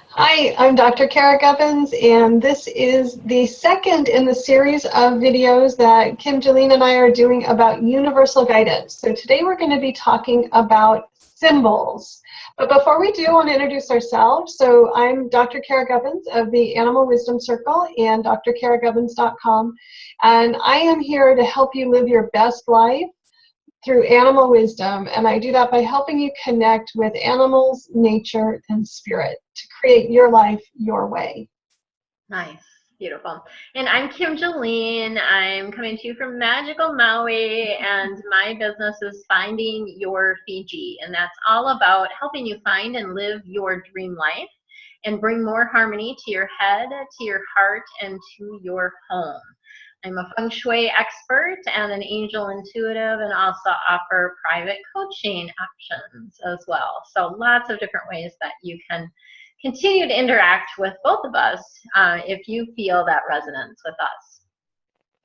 Hi, I'm Dr. Cara Gubbins, and this is the second in the series of videos that Julen and I are doing about universal guidance. So today we're going to be talking about symbols. But before we do, I want to introduce ourselves. So I'm Dr. Cara Gubbins of the Animal Wisdom Circle and drcaragubbins.com, and I am here to help you live your best life through animal wisdom, and I do that by helping you connect with animals, nature, and spirit to create your life your way. Nice. Beautiful. And I'm Julen. I'm coming to you from magical Maui, and my business is Finding Your Fiji, and that's all about helping you find and live your dream life and bring more harmony to your head, to your heart, and to your home. I'm a Feng Shui expert and an angel intuitive, and also offer private coaching options as well. So lots of different ways that you can continue to interact with both of us if you feel that resonance with us.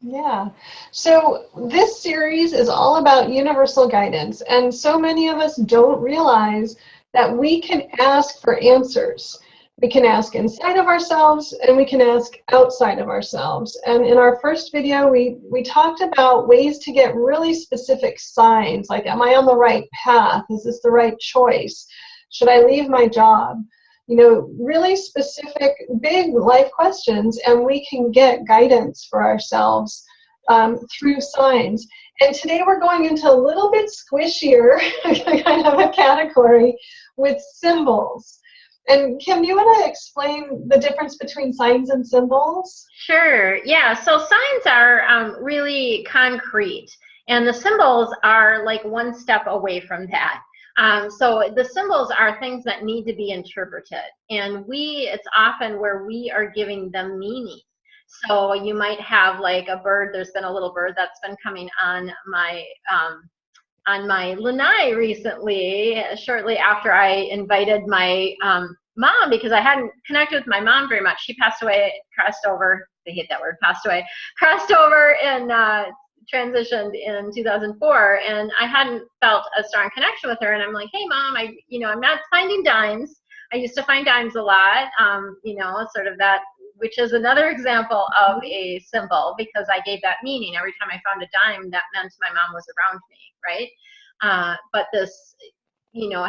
Yeah. So this series is all about universal guidance, and so many of us don't realize that we can ask for answers. We can ask inside of ourselves, and we can ask outside of ourselves. And in our first video, we talked about ways to get really specific signs, like, am I on the right path? Is this the right choice? Should I leave my job? You know, really specific, big life questions, and we can get guidance for ourselves through signs. And today we're going into a little bit squishier kind of a category with symbols. And Kim, do you want to explain the difference between signs and symbols? Sure. Yeah. So signs are really concrete, and the symbols are like one step away from that. So the symbols are things that need to be interpreted, and it's often where we are giving them meaning. So you might have like a bird. There's been a little bird that's been coming on my lanai recently, shortly after I invited my mom, because I hadn't connected with my mom very much. She passed away, crossed over, I hate that word, passed away, crossed over and transitioned in 2004, and I hadn't felt a strong connection with her. And I'm like, hey mom, I'm not finding dimes. I used to find dimes a lot, sort of that, which is another example of a symbol, because I gave that meaning. Every time I found a dime, that meant my mom was around me, right? But this,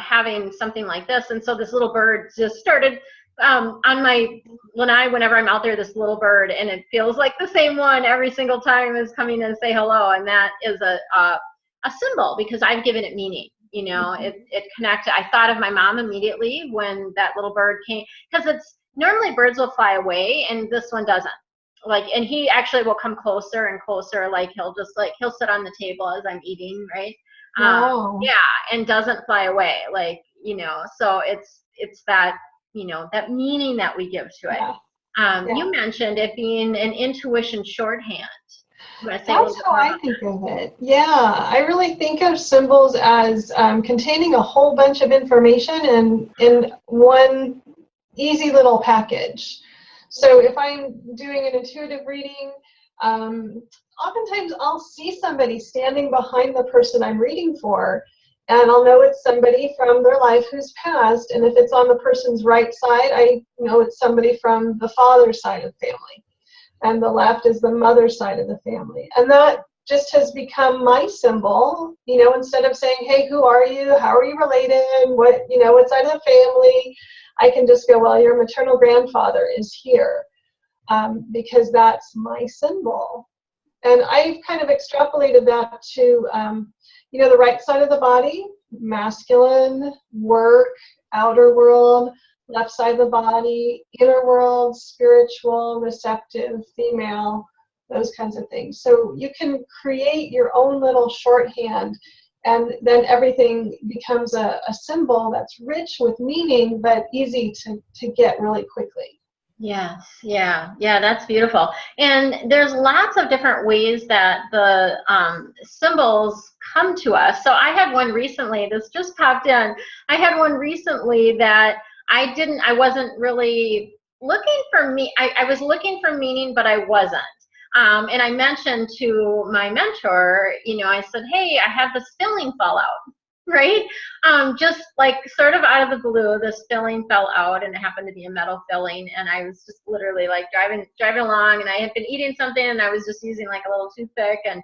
having something like this, and so this little bird just started on my lanai. Whenever I'm out there, this little bird, and it feels like the same one every single time, is coming and say hello, and that is a symbol, because I've given it meaning. It connected. I thought of my mom immediately when that little bird came, because it's normally birds will fly away, and this one doesn't. And he actually will come closer and closer. Like he'll sit on the table as I'm eating, right? Wow. Yeah, and doesn't fly away. So it's that, that meaning that we give to it. Yeah. You mentioned it being an intuition shorthand. That's how I think of it. Yeah, I really think of symbols as containing a whole bunch of information in one easy little package. So if I'm doing an intuitive reading, oftentimes I'll see somebody standing behind the person I'm reading for, and I'll know it's somebody from their life who's passed. And if it's on the person's right side, I know it's somebody from the father's side of the family, and the left is the mother's side of the family. And that just has become my symbol. Instead of saying, hey, who are you? How are you related? What side of the family? I can just go, well, your maternal grandfather is here, because that's my symbol. And I've kind of extrapolated that to, the right side of the body, masculine, work, outer world, left side of the body, inner world, spiritual, receptive, female, those kinds of things. So you can create your own little shorthand, and then everything becomes a symbol that's rich with meaning, but easy to get really quickly. Yes, yeah, that's beautiful. And there's lots of different ways that the symbols come to us. So I had one recently, this just popped in. I had one recently that I wasn't really looking for I was looking for meaning, but I wasn't. And I mentioned to my mentor, I said, hey, I have this filling fallout. right? Just like sort of out of the blue, this filling fell out, and it happened to be a metal filling, and I was just literally like driving along, and I had been eating something, and I was just using like a little toothpick, and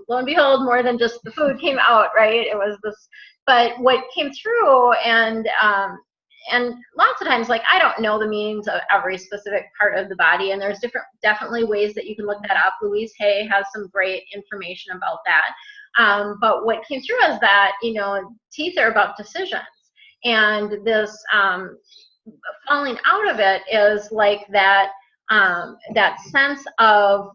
lo and behold, more than just the food came out, right? It was this, but what came through, and lots of times, like, I don't know the meanings of every specific part of the body, and there's definitely ways that you can look that up. Louise Hay has some great information about that. But what came through is that, you know, teeth are about decisions, and this falling out of it is like that, that sense of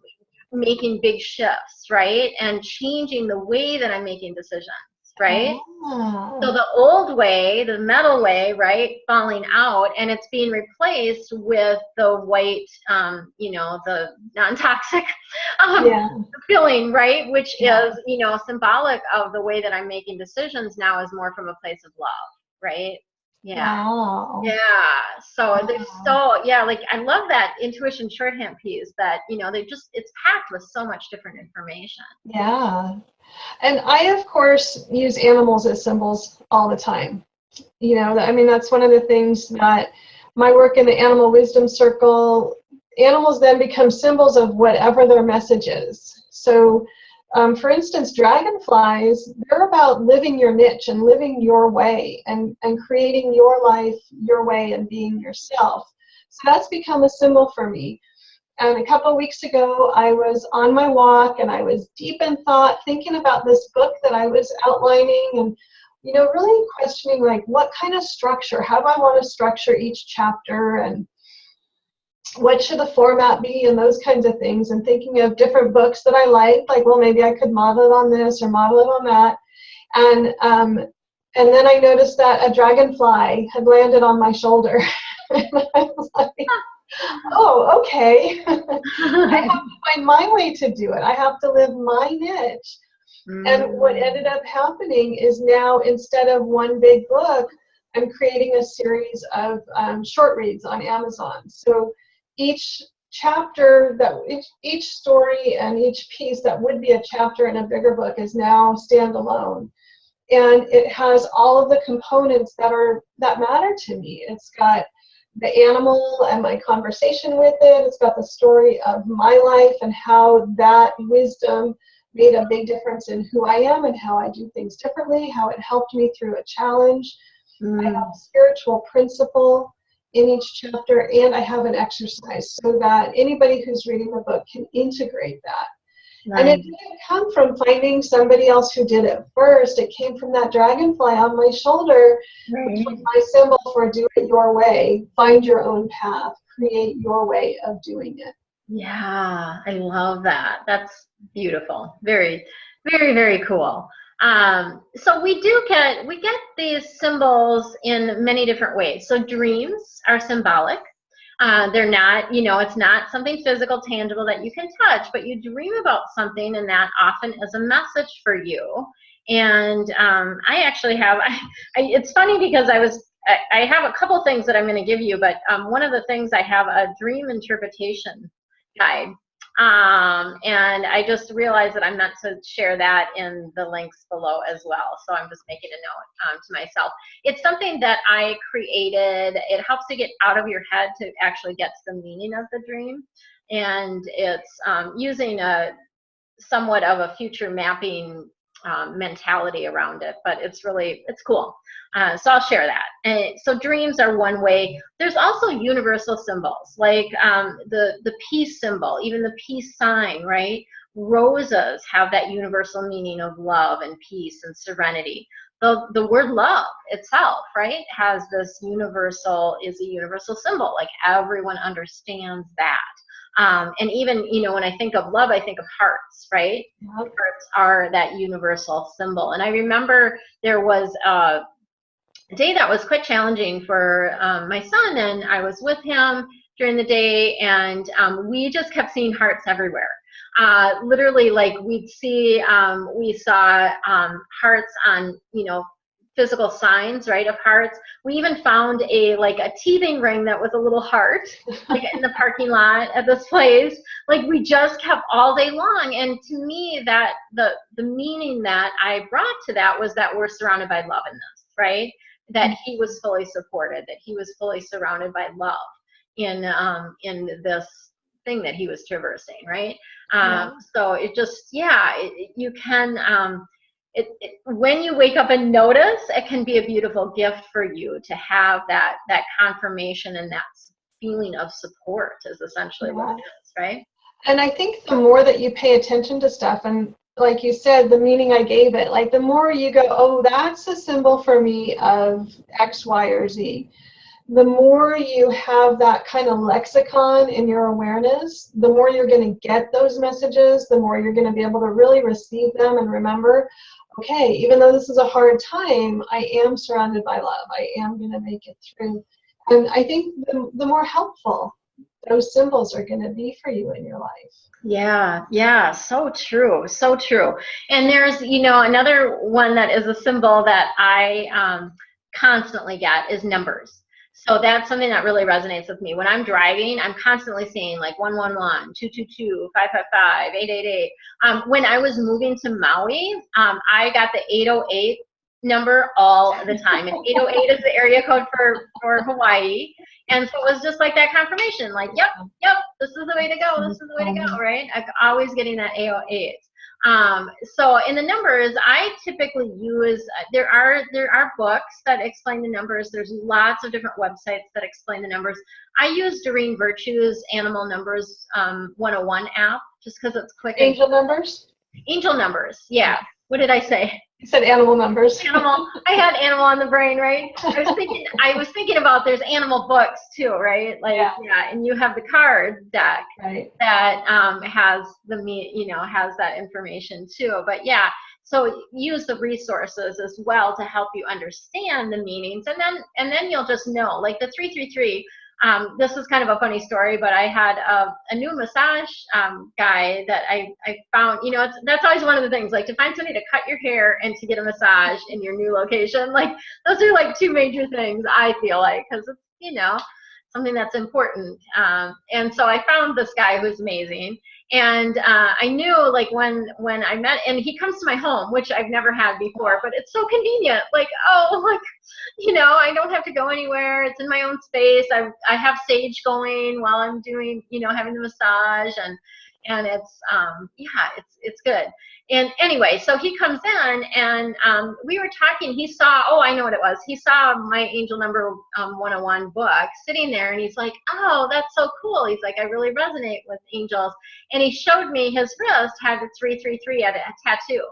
making big shifts, right? And changing the way that I'm making decisions, right? So the old way, the metal way, right, falling out, and it's being replaced with the white, you know, the non-toxic filling, right, which is, you know, symbolic of the way that I'm making decisions now is more from a place of love, right? Yeah. Wow. Yeah. So there's like, I love that intuition shorthand piece that, you know, it's packed with so much different information. Yeah. And I, of course, use animals as symbols all the time. You know, I mean, that's one of the things that my work in the Animal Wisdom Circle, animals then become symbols of whatever their message is. So, for instance, dragonflies, they're about living your niche and living your way and creating your life your way and being yourself. So that's become a symbol for me. And a couple of weeks ago, I was on my walk and I was deep in thought, thinking about this book that I was outlining and, you know, really questioning, like, what kind of structure, how do I want to structure each chapter, and what should the format be, and those kinds of things, and thinking of different books that I liked, like, well, maybe I could model it on this or model it on that. And then I noticed that a dragonfly had landed on my shoulder. And I was like, oh, okay. I have to find my way to do it. I have to live my niche. And what ended up happening is now, instead of one big book, I'm creating a series of short reads on Amazon. So each chapter, each story and each piece that would be a chapter in a bigger book is now standalone. And it has all of the components that matter to me. It's got the animal and my conversation with it. It's got the story of my life and how that wisdom made a big difference in who I am and how I do things differently, how it helped me through a challenge. I have a spiritual principle in each chapter, and I have an exercise so that anybody who's reading the book can integrate that. Right. And it didn't come from finding somebody else who did it first. It came from that dragonfly on my shoulder, which was my symbol for do it your way, find your own path, create your way of doing it. Yeah, I love that. That's beautiful. Very, very, very cool. So we get these symbols in many different ways. So dreams are symbolic. They're not, you know, it's not something physical, tangible that you can touch, but you dream about something, and that often is a message for you. And I actually have, it's funny because I have a couple things that I'm going to give you, but one of the things, I have a dream interpretation guide. And I just realized that I'm not to share that in the links below as well. So I'm just making a note to myself. It's something that I created. It helps to get out of your head to actually get to the meaning of the dream. And it's using a somewhat of a future mapping mentality around it, but it's cool. So I'll share that. And so dreams are one way. There's also universal symbols, like the peace symbol, even the peace sign, right? Roses have that universal meaning of love and peace and serenity. The word love itself, right, has this is a universal symbol. Like, everyone understands that. And even, you know, when I think of love, I think of hearts, right? Yep. Hearts are that universal symbol. And I remember there was a day that was quite challenging for my son, and I was with him during the day, and we just kept seeing hearts everywhere. Literally, like, we saw hearts on, you know, physical signs, right, of hearts. We even found like a teething ring that was a little heart, like in the parking lot at this place. Like we just kept all day long. And to me, that the meaning that I brought to that was that we're surrounded by love in this, right? That he was fully supported, that he was fully surrounded by love in this thing that he was traversing, right? So it just, you can, when you wake up and notice, it can be a beautiful gift for you to have that confirmation, and that feeling of support is essentially what it is, right? And I think the more that you pay attention to stuff, and like you said, the meaning I gave it, like the more you go, oh, that's a symbol for me of X, Y, or Z. The more you have that kind of lexicon in your awareness, the more you're going to get those messages, the more you're going to be able to really receive them and remember, okay, even though this is a hard time, I am surrounded by love. I am going to make it through. And I think the more helpful those symbols are going to be for you in your life. Yeah, so true, so true. And there's, another one that is a symbol that I constantly get is numbers. So that's something that really resonates with me. When I'm driving, I'm constantly seeing like 111, 222, 555, 888. When I was moving to Maui, I got the 808 number all the time. And 808 is the area code for Hawaii. And so it was just like that confirmation, like, yep, this is the way to go. This is the way to go, right? I'm always getting that 808. So in the numbers, I typically use, there are books that explain the numbers. There's lots of different websites that explain the numbers. I use Doreen Virtue's Animal Numbers 101 app, just because it's quick. Angel numbers? Angel numbers, yeah. What did I say? You said animal numbers. Animal. I had animal on the brain, right? I was thinking about there's animal books too, right? Like and you have the card deck that has has that information too. But so use the resources as well to help you understand the meanings, and then you'll just know. Like the 333. This is kind of a funny story, but I had a new massage guy that I found, that's always one of the things, like to find somebody to cut your hair and to get a massage in your new location. Like those are like two major things, I feel like, because it's, something that's important. And so I found this guy who's amazing. And I knew, like, when I met, and he comes to my home, which I've never had before, but it's so convenient. Like, I don't have to go anywhere. It's in my own space. I have sage going while I'm doing, having the massage, and it's good. And anyway, so he comes in, and we were talking. He saw, I know what it was. He saw my Angel Number 101 book sitting there, and he's like, oh, that's so cool. He's like, I really resonate with angels. And he showed me his wrist had the 333 at a tattoo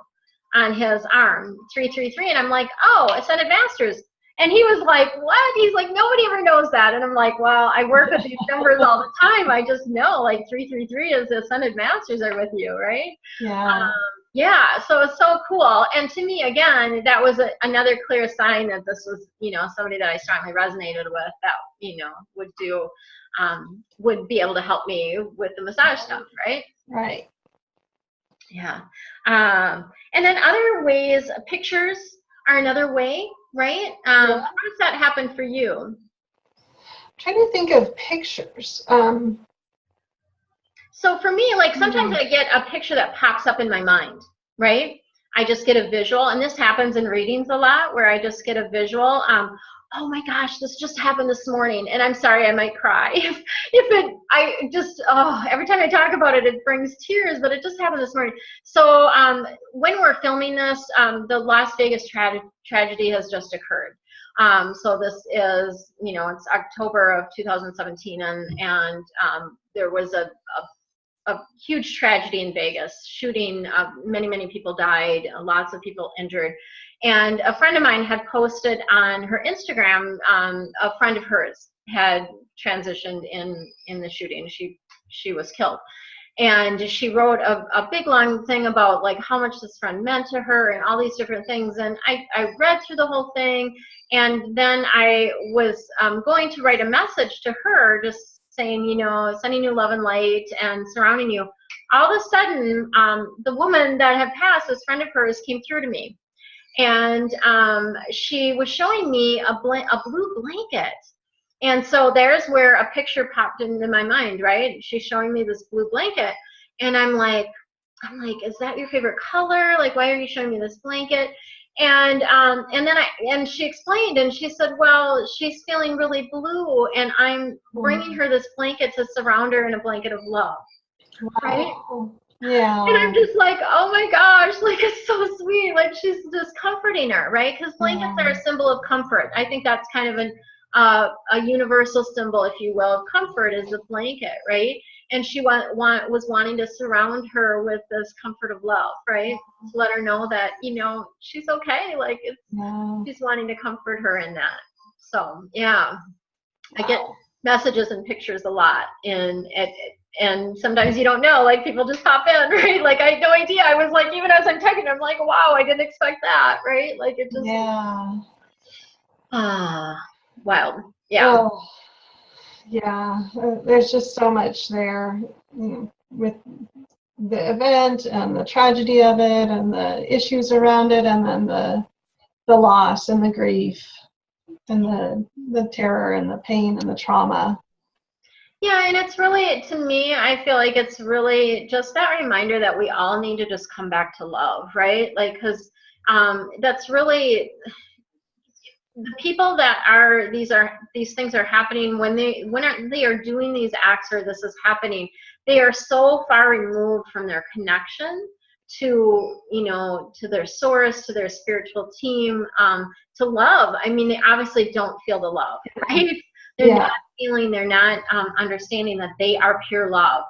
on his arm, 333. And I'm like, oh, Ascended Masters. And he was like, what? He's like, nobody ever knows that. And I'm like, well, I work with these numbers all the time. I just know, like, 333 is the Ascended Masters are with you, right? Yeah. So it's so cool. And to me, again, that was another clear sign that this was, somebody that I strongly resonated with, that would be able to help me with the massage stuff, right? Right. Yeah. And then other ways, pictures are another way, right? How does that happen for you? I'm trying to think of pictures. So for me, like, sometimes I get a picture that pops up in my mind, right? I just get a visual, and this happens in readings a lot, where I just get a visual. Oh my gosh, this just happened this morning, and I'm sorry, I might cry. Every time I talk about it, it brings tears, but it just happened this morning. So when we're filming this, the Las Vegas tragedy has just occurred. So this is, it's October of 2017, and there was a huge tragedy in Vegas, shooting. Many people died, lots of people injured. And a friend of mine had posted on her Instagram, a friend of hers had transitioned in the shooting. She was killed. And she wrote a big long thing about, like, how much this friend meant to her and all these different things. And I read through the whole thing, and then I was going to write a message to her, just saying, sending you love and light and surrounding you. All of a sudden, the woman that had passed, this friend of hers, came through to me. And she was showing me a blue blanket. And so there's where a picture popped into my mind, right? She's showing me this blue blanket, and I'm like, is that your favorite color? Like, why are you showing me this blanket? And then she explained, and she said, well, she's feeling really blue, and I'm bringing her this blanket to surround her in a blanket of love. Wow. Right? Yeah. And I'm just like, oh my gosh, like, it's so sweet. Like, she's just comforting her, right? Because blankets are a symbol of comfort. I think that's kind of a universal symbol, if you will, of comfort is the blanket, right? And she was wanting to surround her with this comfort of love, right? To let her know that, you know, she's okay. Like, she's wanting to comfort her in that. So, yeah. I get messages and pictures a lot, and sometimes you don't know, like, people just pop in, right? Like, I had no idea. I was like, even as I'm typing, I'm like, wow, I didn't expect that, right? Like, it just, wild. Yeah. Oh, yeah. There's just so much there, you know, with the event and the tragedy of it and the issues around it, and then the loss and the grief and the terror and the pain and the trauma. Yeah, and it's really, to me, I feel like it's really just that reminder that we all need to just come back to love, right? Like, because that's really the people that these things are happening when they are doing these acts, or this is happening, they are so far removed from their connection to, you know, to their source, to their spiritual team, to love. I mean, they obviously don't feel the love, right? They're not feeling, they're not understanding that they are pure love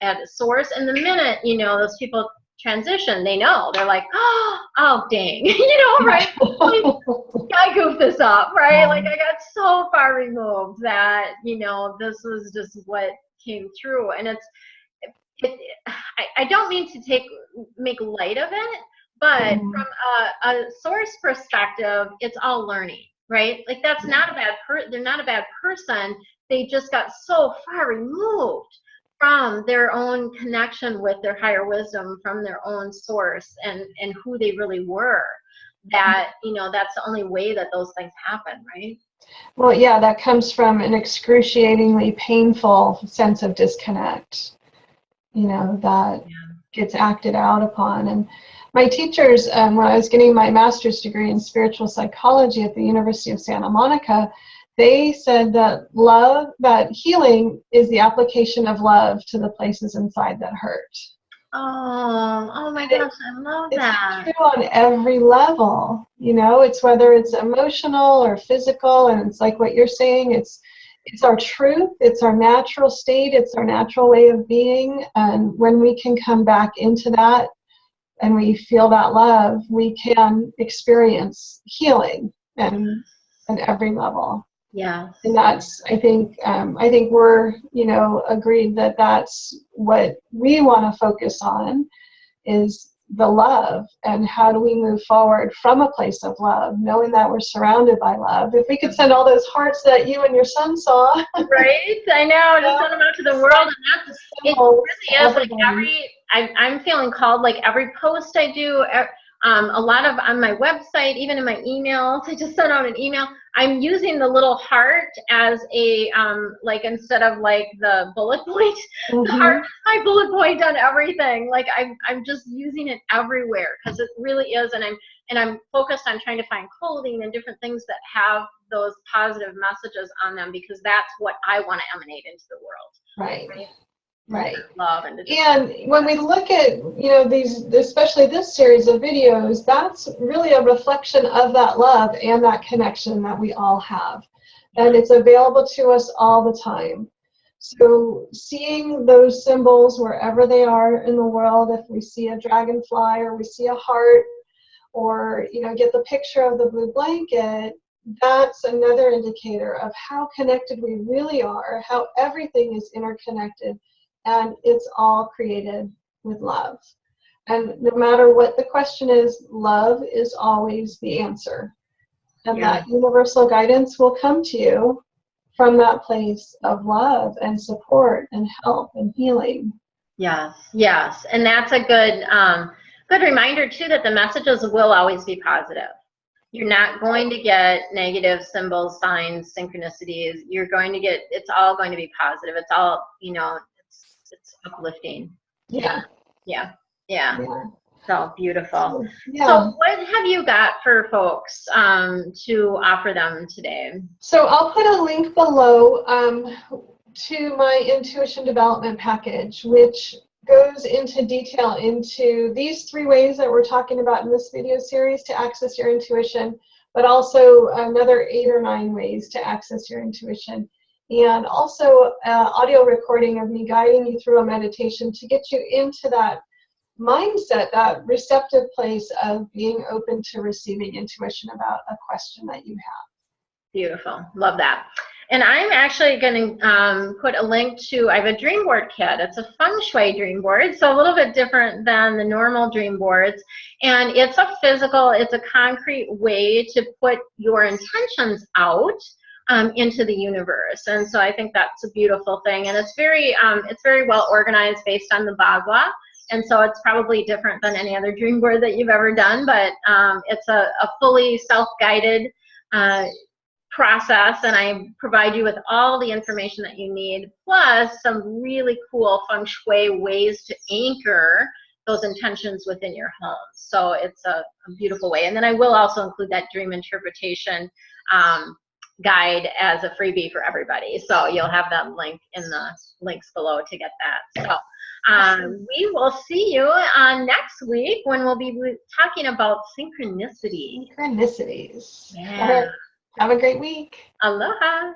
at source. And the minute, you know, those people transition, they know, they're like, oh dang, you know, right? I goofed this up, right? Like, I got so far removed that, you know, this was just what came through. And I don't mean to make light of it, but from a source perspective, it's all learning, right? Like, that's not a bad they're not a bad person. They just got so far removed from their own connection with their higher wisdom, from their own source and who they really were, that, you know, that's the only way that those things happen, right? Well, yeah, that comes from an excruciatingly painful sense of disconnect, you know, that gets acted out upon. And my teachers, when I was getting my master's degree in spiritual psychology at the University of Santa Monica, they said that healing is the application of love to the places inside that hurt. Oh my gosh, I love that. It's true on every level, you know, it's whether it's emotional or physical, and it's like what you're saying, it's our truth, it's our natural state, it's our natural way of being. And when we can come back into that and we feel that love, we can experience healing and at every level. Yeah. And that's, I think we're, you know, agreed that that's what we want to focus on, is the love, and how do we move forward from a place of love, knowing that we're surrounded by love. If we could send all those hearts that you and your son saw. Right? I know, just send them out to the world. And it really is like I'm feeling called, like, every post I do, a lot of on my website, even in my emails, I just sent out an email. I'm using the little heart as a, like, instead of like the bullet point, the heart is my bullet point on everything. Like, I'm just using it everywhere, because it really is. And I'm focused on trying to find clothing and different things that have those positive messages on them, because that's what I want to emanate into the world. Right. Love and when we look at, you know, these, especially this series of videos, that's really a reflection of that love and that connection that we all have, and it's available to us all the time. So seeing those symbols wherever they are in the world, if we see a dragonfly or we see a heart, or, you know, get the picture of the blue blanket, that's another indicator of how connected we really are, how everything is interconnected. And it's all created with love. And no matter what the question is, love is always the answer. And that universal guidance will come to you from that place of love and support and help and healing. Yes. And that's a good Good reminder too that the messages will always be positive. You're not going to get negative symbols, signs, synchronicities. You're going to get, it's all going to be positive. It's all, you know, it's uplifting. Yeah. Yeah. Yeah. Yeah. So beautiful. Yeah. So what have you got for folks to offer them today? So I'll put a link below to my intuition development package, which goes into detail into these 3 ways that we're talking about in this video series to access your intuition, but also another 8 or 9 ways to access your intuition. And also audio recording of me guiding you through a meditation to get you into that mindset, that receptive place of being open to receiving intuition about a question that you have. Beautiful. Love that. And I'm actually going to put a link to, I have a dream board kit. It's a Feng Shui dream board, so a little bit different than the normal dream boards. And it's a physical, it's a concrete way to put your intentions out into the universe. And so I think that's a beautiful thing. And it's very well organized based on the Bagua. And so it's probably different than any other dream board that you've ever done, but it's a fully self-guided process, and I provide you with all the information that you need, plus some really cool Feng Shui ways to anchor those intentions within your home. So it's a beautiful way. And then I will also include that dream interpretation guide as a freebie for everybody. So you'll have that link in the links below to get that. So we will see you next week when we'll be talking about synchronicity. Synchronicities. Yeah. Have a great week. Aloha.